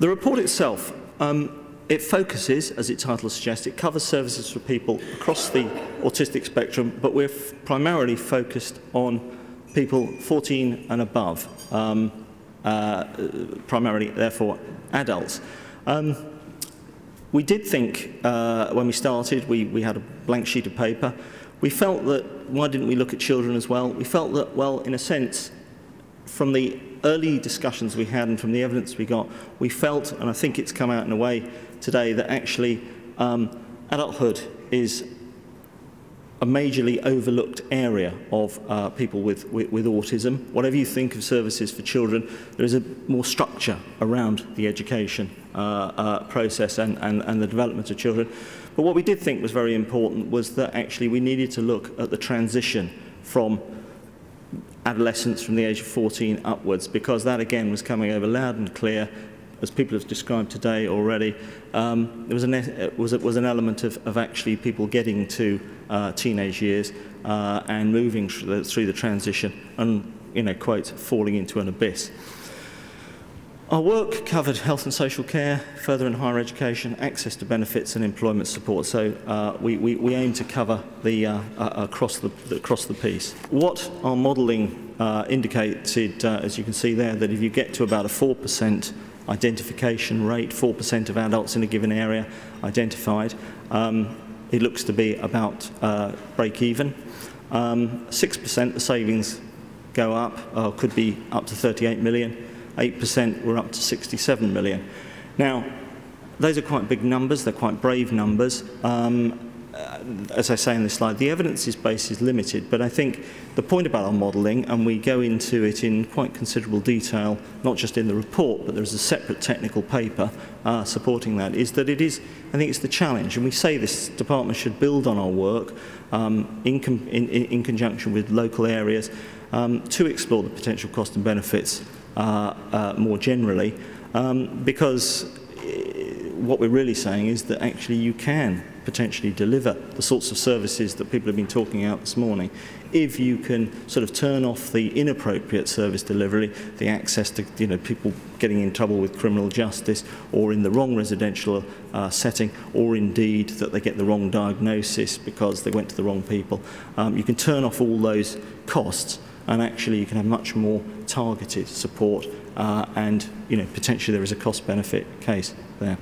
The report itself, it focuses, as its title suggests, it covers services for people across the autistic spectrum, but we're primarily focused on people 14 and above, primarily, therefore, adults. We did think, when we started, we had a blank sheet of paper. We felt that, why didn't we look at children as well? We felt that, well, in a sense, from the early discussions we had and from the evidence we got, we felt, and I think it's come out in a way today, that actually adulthood is a majorly overlooked area of people with autism. Whatever you think of services for children, there is a more structure around the education process and the development of children. But what we did think was very important was that actually we needed to look at the transition from adolescence from the age of 14 upwards, because that again was coming over loud and clear, as people have described today already. There was an element of actually people getting to teenage years and moving through the transition and, quote, falling into an abyss. Our work covered health and social care, further and higher education, access to benefits and employment support. So we aim to cover the across the piece. What our modelling indicated, as you can see there, that if you get to about a 4% identification rate, 4% of adults in a given area identified, it looks to be about break even. 6% the savings go up, could be up to 38 million. 8% we're up to 67 million. Now, those are quite big numbers, they're quite brave numbers. As I say in this slide, the evidence base is limited, but I think the point about our modelling, and we go into it in quite considerable detail, not just in the report, but there's a separate technical paper supporting that, is that it is, I think it's the challenge, and we say this department should build on our work in conjunction with local areas to explore the potential cost and benefits more generally, because what we're really saying is that actually you can potentially deliver the sorts of services that people have been talking about this morning if you can sort of turn off the inappropriate service delivery, the access to people getting in trouble with criminal justice or in the wrong residential setting, or indeed that they get the wrong diagnosis because they went to the wrong people. You can turn off all those costs, and actually you can have much more targeted support and potentially there is a cost-benefit case there.